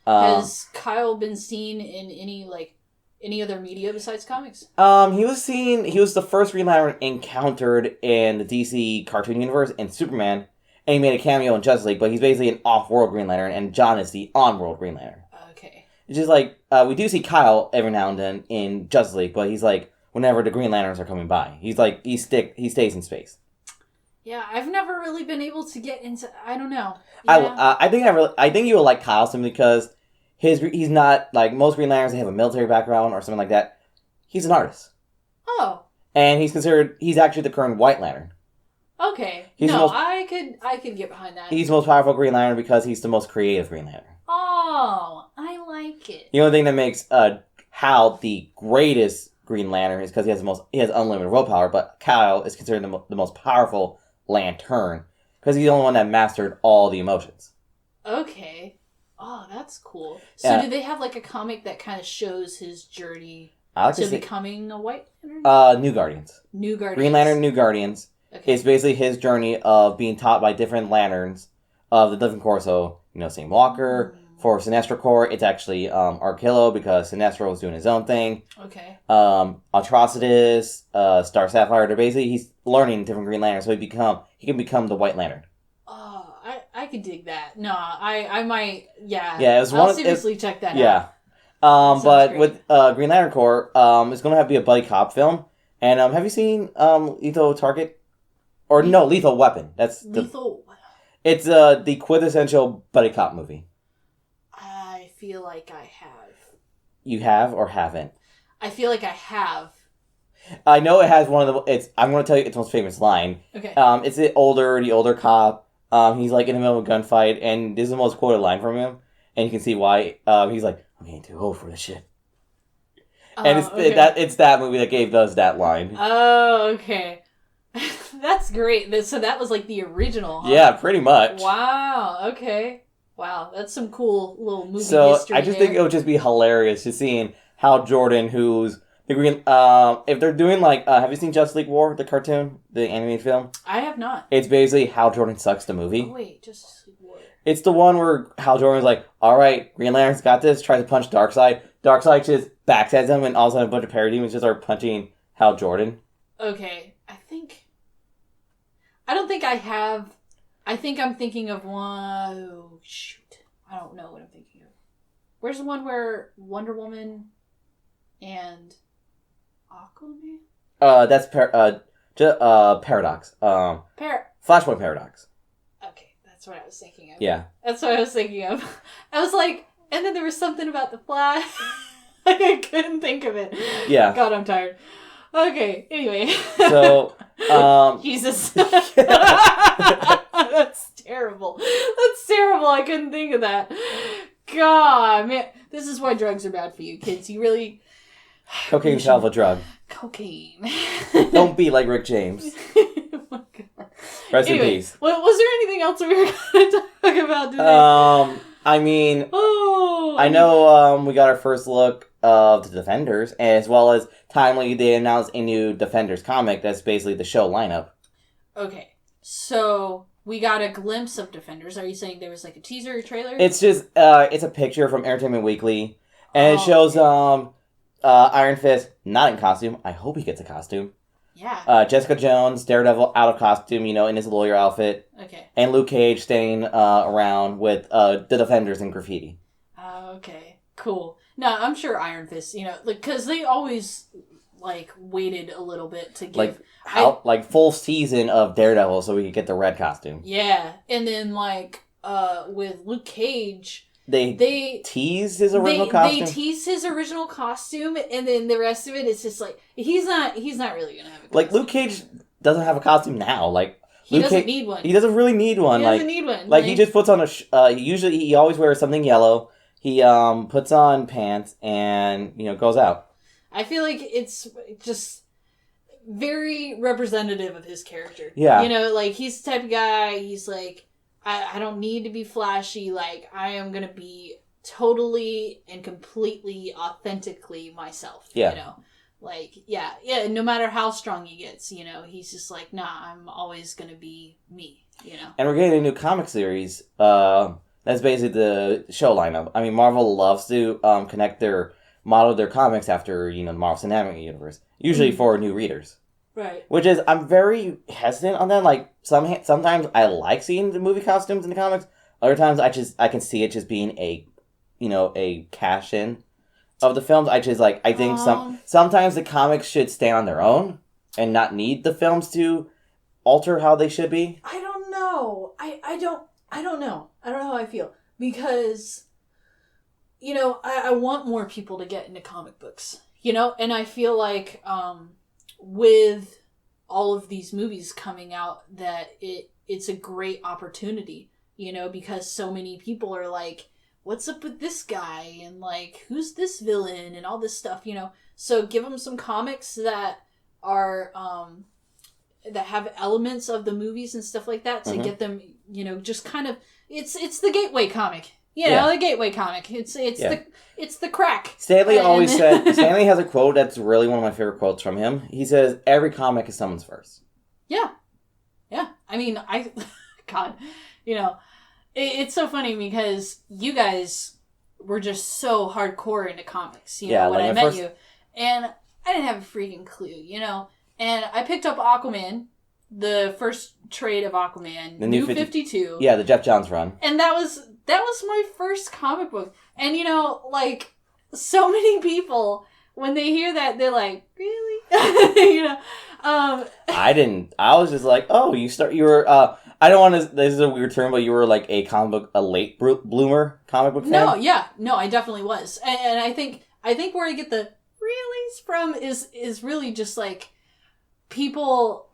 Has Kyle been seen in any other media besides comics? He was the first Green Lantern encountered in the DC cartoon universe in Superman, and he made a cameo in Justice League, but he's basically an off-world Green Lantern, and John is the on-world Green Lantern. Okay. It's just like, we do see Kyle every now and then in Justice League, but he's like, whenever the Green Lanterns are coming by. He's like, he stays in space. Yeah, I've never really been able to get into, I don't know. I think you will like Kyle simply because he's not, like, most Green Lanterns, they have a military background or something like that. He's an artist. Oh. And he's actually the current White Lantern. Okay. I could get behind that. He's the most powerful Green Lantern because he's the most creative Green Lantern. Oh, I like it. The only thing that makes Hal the greatest Green Lantern is because he has unlimited willpower, but Kyle is considered the most powerful Lantern because he's the only one that mastered all the emotions. Okay. Oh, that's cool. So do they have like a comic that kind of shows his journey to becoming a White Lantern? New Guardians. New Guardians. Green Lantern, New Guardians. Okay. It's basically his journey of being taught by different Lanterns of the different Corps. So, Sam Walker. For Sinestro Corps, it's actually Archillo because Sinestro was doing his own thing. Okay. Atrocitus, Star Sapphire. They're basically, he's learning different Green Lanterns, so he can become the White Lantern. Oh, I could dig that. No, I might. Yeah. Yeah, I'll seriously check that out. Yeah. But great. With Green Lantern Corps, it's going to have to be a buddy cop film. And have you seen Lethal Target? Or no, Lethal Weapon. Lethal. It's the quintessential buddy cop movie. I feel like I have. You have or haven't? I feel like I have. I know it has one of the. I'm going to tell you its most famous line. Okay. It's the older cop. He's like in the middle of a gunfight, and this is the most quoted line from him, and you can see why. He's like, "I'm getting too old for this shit," and it's that movie that gave us that line. Oh, okay. That's great. So that was like the original. Huh? Yeah, pretty much. Wow. Okay. Wow, that's some cool little movie history. So I just think it would just be hilarious to seeing Hal Jordan, who's the Green. If they're doing like, have you seen Justice League War, the cartoon, the animated film? I have not. It's basically Hal Jordan sucks the movie. Oh wait, Justice League War. It's the one where Hal Jordan's like, "All right, Green Lantern's got this." Tries to punch Darkseid. Darkseid just backstabs him, and all of a sudden a bunch of parademons just start punching Hal Jordan. Okay, I don't think I have. I think I'm thinking of one. Oh, shoot. I don't know what I'm thinking of. Where's the one where Wonder Woman and Aquaman? That's Paradox. Flashpoint Paradox. Okay, that's what I was thinking of. Yeah. That's what I was thinking of. I was like, and then there was something about the Flash. I couldn't think of it. Yeah. God, I'm tired. Okay, anyway. So, Jesus. That's terrible. That's terrible. I couldn't think of that. God, man. This is why drugs are bad for you, kids. You really... Cocaine's a hell of a drug. Cocaine. Don't be like Rick James. Oh my God. Rest in peace. Was there anything else we were going to talk about today? I mean... I know we got our first look of the Defenders, as well as timely they announced a new Defenders comic that's basically the show lineup. Okay, so we got a glimpse of Defenders. Are you saying there was like a teaser or trailer? It's just it's a picture from Entertainment Weekly, and it shows Iron Fist not in costume. I hope he gets a costume. Yeah. Jessica Jones, Daredevil out of costume, in his lawyer outfit. Okay. And Luke Cage staying around with the Defenders in graffiti. Okay, cool. No, I'm sure Iron Fist, because they always, waited a little bit to give... full season of Daredevil so we could get the red costume. Yeah, and then, with Luke Cage... They tease his original costume? They tease his original costume, and then the rest of it is just, he's not really gonna have a costume. Luke Cage doesn't have a costume now, He doesn't need one. He doesn't really need one. He doesn't need one. He just puts on usually he always wears something yellow. He puts on pants and, goes out. I feel like it's just very representative of his character. Yeah. He's the type of guy, he's I don't need to be flashy. I am going to be totally and completely authentically myself. Yeah. Like, yeah, no matter how strong he gets, you know, he's just like, nah, I'm always gonna be me, you know? And we're getting a new comic series. That's basically the show lineup. I mean, Marvel loves to model their comics after, you know, the Marvel Cinematic Universe. Usually for new readers. Right. Which is, I'm very hesitant on that. Like, sometimes I like seeing the movie costumes in the comics. Other times I can see it just being a cash-in of the films. I think sometimes the comics should stand on their own and not need the films to alter how they should be. I don't know. I don't know. I don't know how I feel. Because, you know, I want more people to get into comic books. You know? And I feel like, with all of these movies coming out, that it's a great opportunity. You know? Because so many people are like, what's up with this guy? And, like, who's this villain? And all this stuff, you know? So give them some comics that are, that have elements of the movies and stuff like that to get them, you know, just kind of, it's the gateway comic. You know, the gateway comic. It's the crack. Stanley always said, Stanley has a quote that's really one of my favorite quotes from him. He says, every comic is someone's first. Yeah. Yeah. I mean, God, you know, it's so funny because you guys were just so hardcore into comics, you know, when I met you. And I didn't have a freaking clue, you know. And I picked up Aquaman, the first trade of Aquaman, the New 52. Yeah, the Jeff Johns run. And that was my first comic book. And, you know, like, so many people, when they hear that, they're like, really? You know? I was just like, oh, you were, I don't want to, this is a weird term, but you were like a late bloomer comic book fan? No, I definitely was. And I think where I get the reallys from is really just like, people,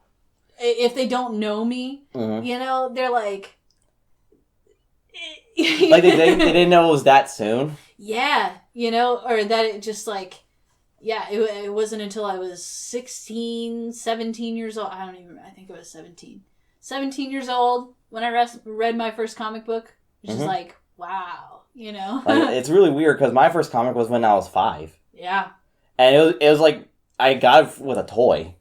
if they don't know me, you know, they're like... like, they didn't know it was that soon? Yeah, you know, or that it just, like... Yeah, it wasn't until I was 16, 17 years old. I think it was 17. 17 years old when I read my first comic book, which is like, wow, you know? Like, it's really weird, because my first comic was when I was 5. Yeah. And it was like, I got it with a toy.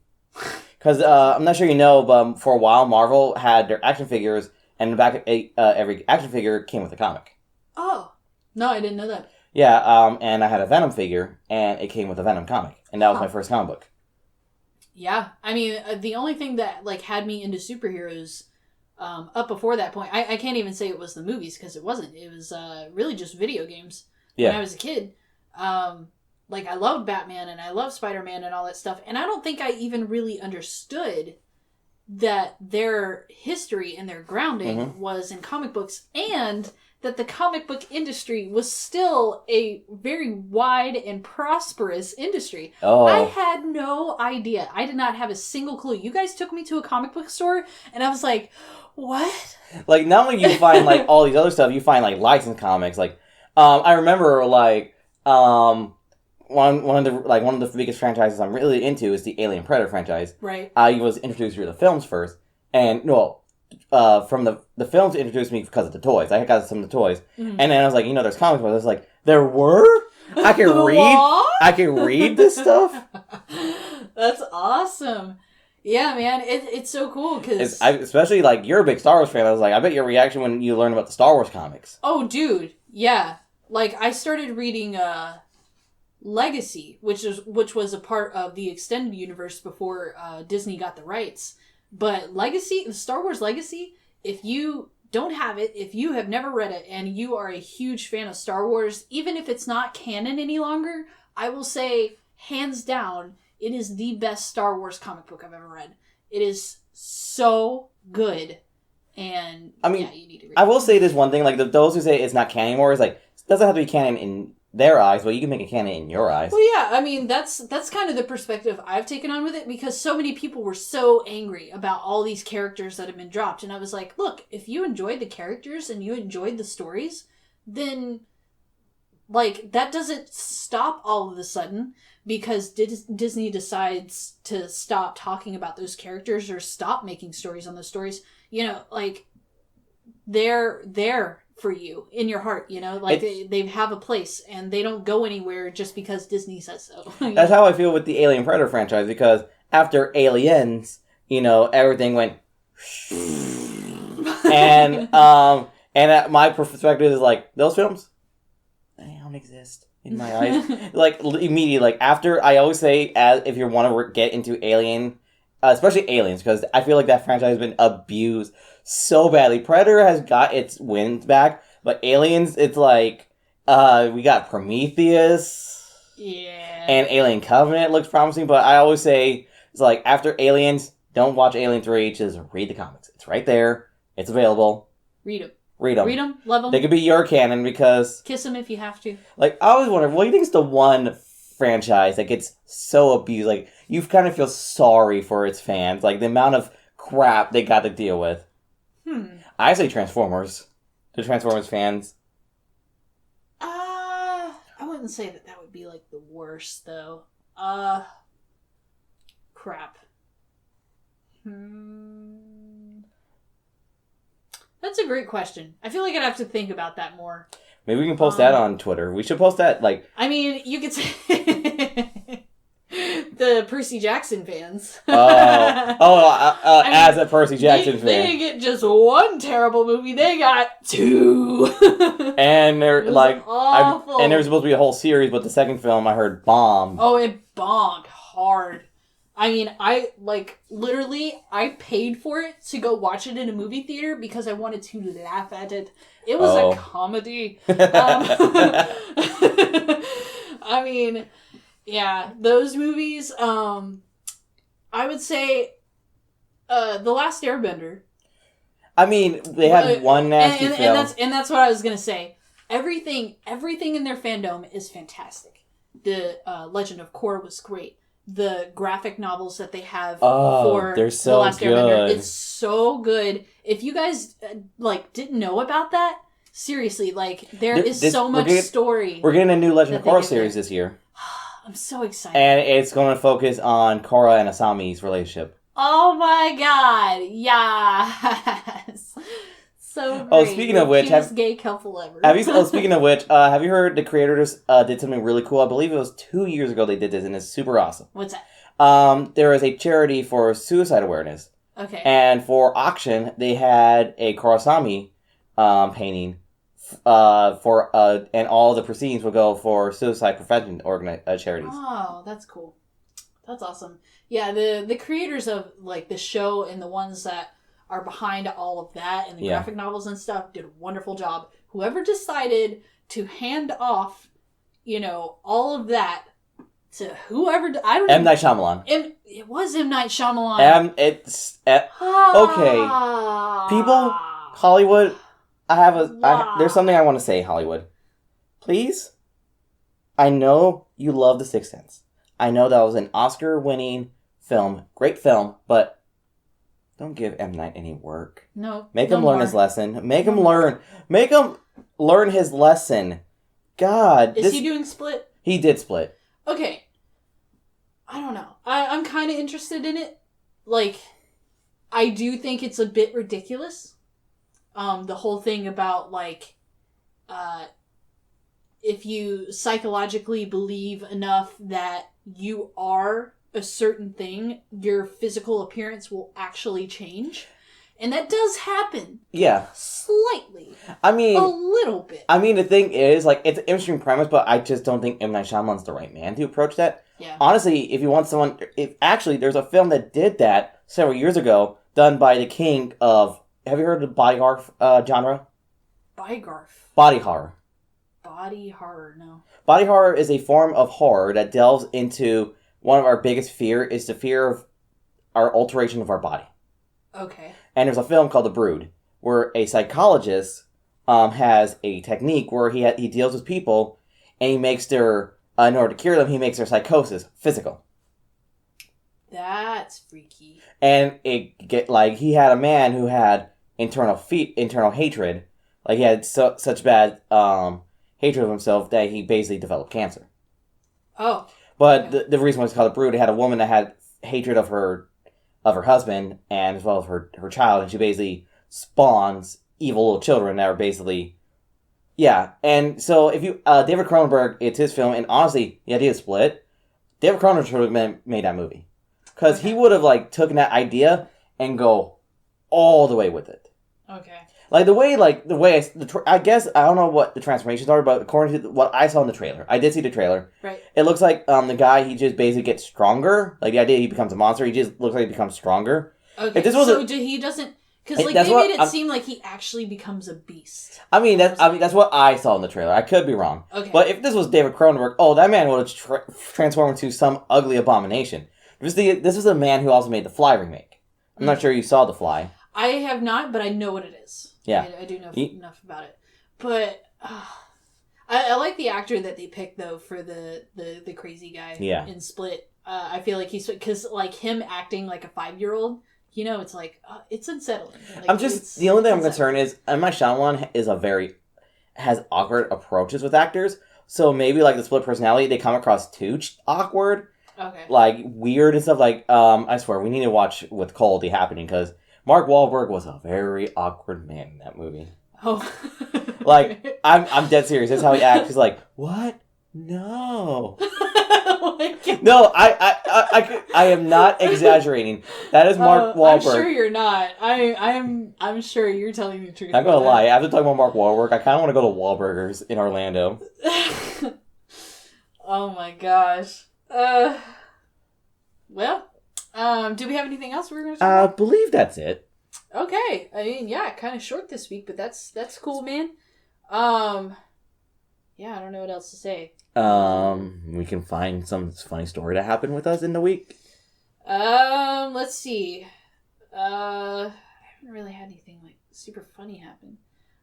Because I'm not sure you know, but for a while, Marvel had their action figures, and every action figure came with a comic. Oh. No, I didn't know that. Yeah, and I had a Venom figure, and it came with a Venom comic. And that was my first comic book. Yeah. I mean, the only thing that, like, had me into superheroes up before that point, I can't even say it was the movies, because it wasn't. It was really just video games when I was a kid. Like, I loved Batman and I loved Spider-Man and all that stuff. And I don't think I even really understood that their history and their grounding was in comic books, and that the comic book industry was still a very wide and prosperous industry. Oh. I had no idea. I did not have a single clue. You guys took me to a comic book store and I was like, what? Like, not only you find, like, all these other stuff, you find, like, licensed comics. Like, I remember, like, one of the biggest franchises I'm really into is the Alien Predator franchise. Right. I was introduced through the films first, and from the films introduced me because of the toys. I got some of the toys, and then I was like, you know, there's comics, but I was like, there were. I can read. I can read this stuff. That's awesome. Yeah, man, it's so cool because especially like you're a big Star Wars fan. I was like, I bet your reaction when you learn about the Star Wars comics. Oh, dude, yeah. Like I started reading Legacy, which was a part of the extended universe before Disney got the rights. But Legacy, Star Wars Legacy, if you don't have it, if you have never read it, and you are a huge fan of Star Wars, even if it's not canon any longer, I will say, hands down, it is the best Star Wars comic book I've ever read. It is so good. And, I mean, yeah, you need to read it. I will say this one thing, like, those who say it's not canon anymore, is like, it doesn't have to be canon in their eyes, but you can make it canon in your eyes. Well, yeah, I mean, that's kind of the perspective I've taken on with it, because so many people were so angry about all these characters that have been dropped, and I was like, look, if you enjoyed the characters and you enjoyed the stories, then, like, that doesn't stop all of a sudden because Disney decides to stop talking about those characters or stop making stories on those stories. You know, like, they're there for you in your heart, you know? Like, they have a place, and they don't go anywhere just because Disney says so. That's how I feel with the Alien Predator franchise, because after Aliens, you know, everything went... and my perspective is like, those films, they don't exist in my eyes. Like, immediately, like, after, I always say, as if you want to get into Alien, especially Aliens, because I feel like that franchise has been abused so badly. Predator has got its wins back, but Aliens, it's like, we got Prometheus. Yeah. And Alien Covenant looks promising, but I always say, it's like, after Aliens, don't watch Alien 3, just read the comics. It's right there. It's available. Read them. Read them. Read them. Love them. They could be your canon, because... Kiss them if you have to. Like, I always wonder, what do you think is the one franchise that gets so abused? Like, you kind of feel sorry for its fans. Like, the amount of crap they got to deal with. I say Transformers. The Transformers fans. I wouldn't say that would be, like, the worst, though. Crap. That's a great question. I feel like I'd have to think about that more. Maybe we can post that on Twitter. We should post that, like... I mean, you could say... the Percy Jackson fans. As a Percy Jackson fan. They didn't get just one terrible movie. They got two. And they're like... awful. And there was supposed to be a whole series, but the second film, I heard, bombed. Oh, it bombed hard. I mean, literally, I paid for it to go watch it in a movie theater because I wanted to laugh at it. It was a comedy. I mean, yeah, those movies, I would say, The Last Airbender. I mean, they had one nasty film. And that's what I was going to say. Everything in their fandom is fantastic. The Legend of Korra was great. The graphic novels that they have for they're so The Last Airbender, good. it's so good. If you guys didn't know about that, seriously, there is so much story. We're getting a new Legend of Korra series this year. I'm so excited. And it's going to focus on Korra and Asami's relationship. Oh my god, yes. So great. Oh, speaking of which, cutest gay couple ever. Speaking of which, have you heard the creators did something really cool? I believe it was 2 years ago they did this, and it's super awesome. What's that? There is a charity for suicide awareness. Okay. And for auction, they had a Kurosami painting and all the proceeds would go for suicide prevention charities. Oh, that's cool. That's awesome. Yeah, the creators of the show and the ones that are behind all of that and the graphic novels and stuff did a wonderful job. Whoever decided to hand off, all of that to whoever, I don't know. M. Night Shyamalan. It was M. Night Shyamalan. Okay. People, Hollywood, there's something I want to say, Hollywood. Please, I know you love The Sixth Sense. I know that was an Oscar-winning film, great film, but don't give M. Night any work. No. Make him learn his lesson. Make him learn his lesson. God. Is he doing Split? He did Split. Okay. I don't know. I'm kind of interested in it. I do think it's a bit ridiculous. The whole thing about, if you psychologically believe enough that you are a certain thing, your physical appearance will actually change. And that does happen. Yeah. Slightly. I mean... a little bit. I mean, the thing is, it's an interesting premise, but I just don't think M. Night Shyamalan's the right man to approach that. Yeah. Honestly, if you want someone... there's a film that did that several years ago, done by the king of... Have you heard of the body horror genre? Body horror. Body horror, no. Body horror is a form of horror that delves into... One of our biggest fear is the fear of our alteration of our body. Okay. And there's a film called The Brood, where a psychologist has a technique where he deals with people, and he makes their, in order to cure them, he makes their psychosis physical. That's freaky. And he had a man who had internal hatred. He had such bad hatred of himself that he basically developed cancer. Oh. But yeah. the reason why it's called A Brood, it had a woman that had hatred of her husband and as well as her child, and she basically spawns evil little children that are basically Yeah, and so if you David Cronenberg, it's his film, and honestly, the idea of Split, David Cronenberg should have made that movie, because he would have like taken that idea and go all the way with it. Okay. I guess I don't know what the transformations are, but according to what I saw in the trailer, I did see the trailer. Right. It looks like the guy, he just basically gets stronger. Like the idea he becomes a monster, he just looks like he becomes stronger. Okay. He doesn't. Because they made it seem like he actually becomes a beast. That's what I saw in the trailer. I could be wrong. Okay. But if this was David Cronenberg, that man would have transformed into some ugly abomination. This is a man who also made the Fly remake. I'm not sure you saw the Fly. I have not, but I know what it is. Yeah. I do know enough about it. But I like the actor that they picked though for the crazy guy in Split. I feel like because like him acting like a 5-year-old. It's like, it's unsettling. Like, the only thing I'm concerned is, M. Night Shyamalan has awkward approaches with actors, so maybe, like, the Split personality, they come across too awkward. Okay. Like, weird and stuff, like, I swear, we need to watch with Quality Happening, because Mark Wahlberg was a very awkward man in that movie. Oh. Like, I'm dead serious, that's how he acts, he's like, what? No. Oh my God. No, I am not exaggerating. That is Mark Wahlberg. I'm sure you're not. I'm sure you're telling the truth. I'm gonna lie. After talking about Mark Wahlberg, I kind of want to go to Wahlburgers in Orlando. Oh my gosh. Well, do we have anything else we're gonna talk about? I believe that's it. Okay. I mean, yeah, kind of short this week, but that's cool, man. Yeah, I don't know what else to say. We can find some funny story to happen with us in the week. Let's see. I haven't really had anything like super funny happen.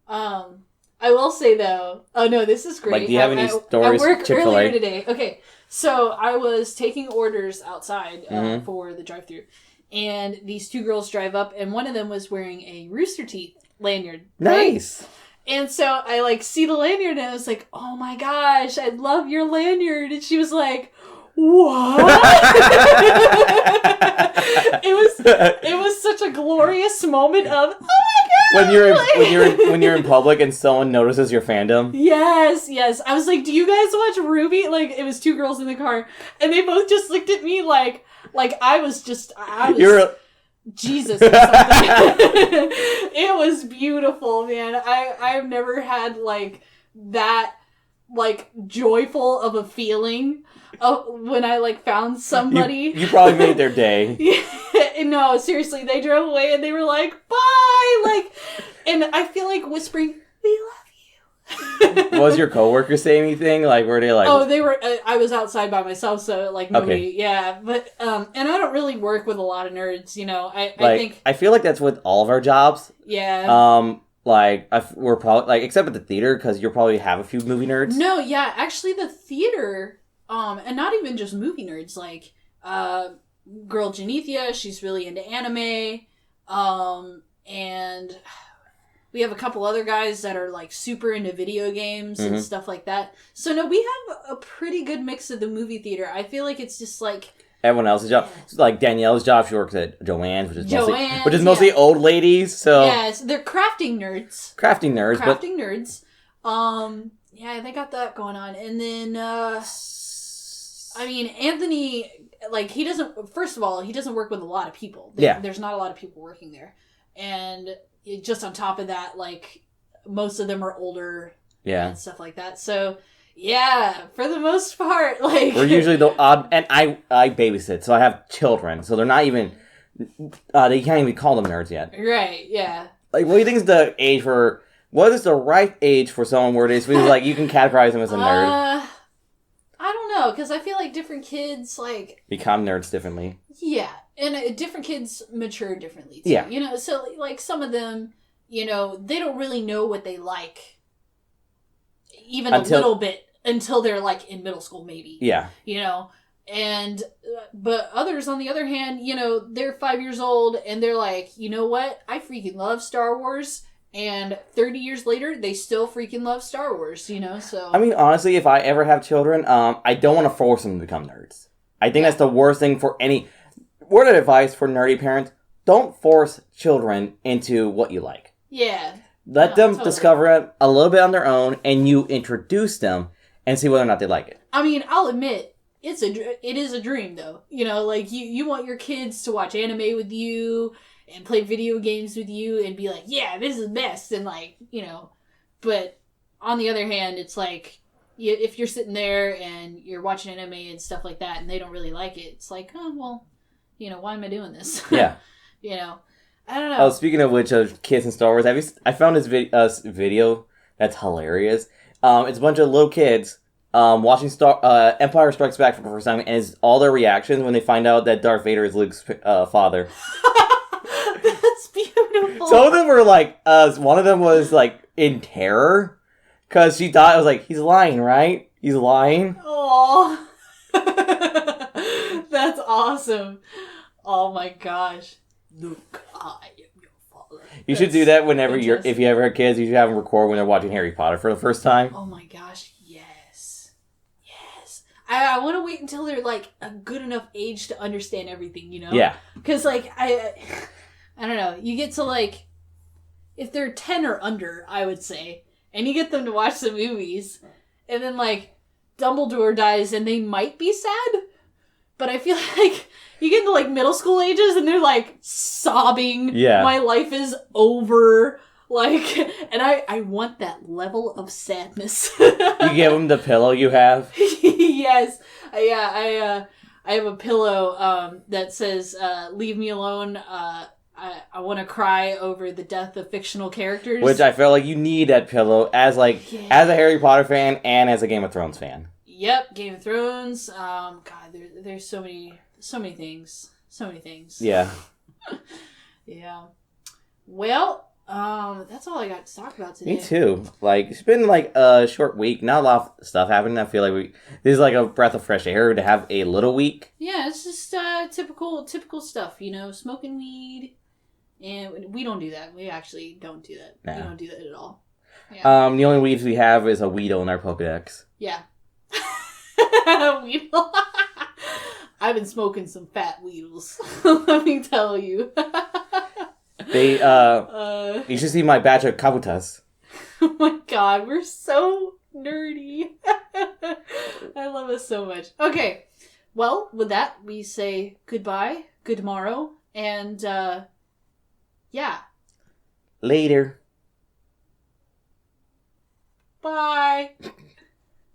I will say though. Oh no, this is great. Like, do you have any stories? I work Chick-fil-A? earlier today. Okay, so I was taking orders outside for the drive-thru, and these 2 girls drive up, and one of them was wearing a Rooster Teeth lanyard. Nice. Right? And so I like see the lanyard, and I was like, "Oh my gosh, I love your lanyard!" And she was like, "What?" It was such a glorious moment of, "Oh my god!" When you're in public and someone notices your fandom. Yes. I was like, "Do you guys watch Ruby?" Like, it was 2 girls in the car, and they both just looked at me like I was Jesus or something. It was beautiful, man. I've never had like that like joyful of a feeling when I like found somebody. You probably made their day. No, seriously, they drove away and they were like, bye, like, and I feel like whispering, we love you. Was your coworker say anything? Like, were they like? Oh, they were. I was outside by myself, so like nobody. Okay. Yeah, but and I don't really work with a lot of nerds. I think I feel like that's with all of our jobs. Yeah. We're probably like, except at the theater, because you'll probably have a few movie nerds. No, yeah, actually, the theater, and not even just movie nerds. Like, girl Janethia, she's really into anime, and we have a couple other guys that are like super into video games and stuff like that. So no, we have a pretty good mix of the movie theater. I feel like it's just like everyone else's job. It's like Danielle's job, she works at Joann's, which is mostly old ladies. So yes, they're crafting nerds. Crafting nerds. Yeah, they got that going on, and then I mean, Anthony, like, he doesn't. First of all, he doesn't work with a lot of people. There's not a lot of people working there, and just on top of that, like, most of them are older and stuff like that. So, yeah, for the most part, like... We're usually the odd... And I babysit, so I have children. So they're not even... they can't even call them nerds yet. Right, yeah. Like, what do you think is the age for... What is the right age for someone where they feel like you can categorize them as a nerd? I don't know, because I feel like different kids, like... become nerds differently. Yeah. And different kids mature differently, too. Yeah. So, like, some of them, they don't really know what they like, even a little bit, until they're, like, in middle school, maybe. Yeah. And, but others, on the other hand, they're 5 years old, and they're like, you know what? I freaking love Star Wars, and 30 years later, they still freaking love Star Wars, so... I mean, honestly, if I ever have children, I don't want to force them to become nerds. I think that's the worst thing for any... Word of advice for nerdy parents, don't force children into what you like. Yeah. Let No, them totally. discover it a little bit on their own, and you introduce them and see whether or not they like it. I mean, I'll admit, it is a dream, though. You know, like, you want your kids to watch anime with you and play video games with you and be like, yeah, this is best, and, like, you know. But on the other hand, it's like, if you're sitting there and you're watching anime and stuff like that and they don't really like it, it's like, oh, well, you know, why am I doing this? Yeah. You know, I don't know. Oh, speaking of which, of kids in Star Wars, I found this video that's hilarious. It's a bunch of little kids watching Empire Strikes Back for the first time, and it's all their reactions when they find out that Darth Vader is Luke's father. That's beautiful. Some of them were like, one of them was like in terror because she thought it was like, he's lying, right? He's lying. Aw. That's awesome. Oh my gosh. Luke, I am your father. You should do that whenever if you ever have kids, you should have them record when they're watching Harry Potter for the first time. Oh my gosh, yes. Yes. I want to wait until they're like a good enough age to understand everything, you know? Yeah. Because like, I don't know, you get to like, if they're 10 or under, I would say, and you get them to watch the movies, and then like, Dumbledore dies and they might be sad, but I feel like you get into like middle school ages and they're like sobbing. Yeah. My life is over. Like, and I want that level of sadness. You give them the pillow you have. Yes. Yeah, I have a pillow that says, leave me alone. I want to cry over the death of fictional characters. Which I feel like you need that pillow as a Harry Potter fan and as a Game of Thrones fan. Yep, Game of Thrones. God, there's so many things. So many things. Yeah. Yeah. Well, that's all I got to talk about today. Me too. Like, it's been like a short week. Not a lot of stuff happening. I feel like this is like a breath of fresh air to have a little week. Yeah, it's just typical stuff, you know, smoking weed. And we don't do that. We actually don't do that. No. We don't do that at all. Yeah. The only weeds we have is a Weedle in our Pokedex. Yeah. Weedle. I've been smoking some fat Weedles. Let me tell you. You should see my batch of Kabutas. Oh my god, we're so nerdy. I love us so much. Okay. Well, with that, we say goodbye, good tomorrow, and yeah. Later. Bye.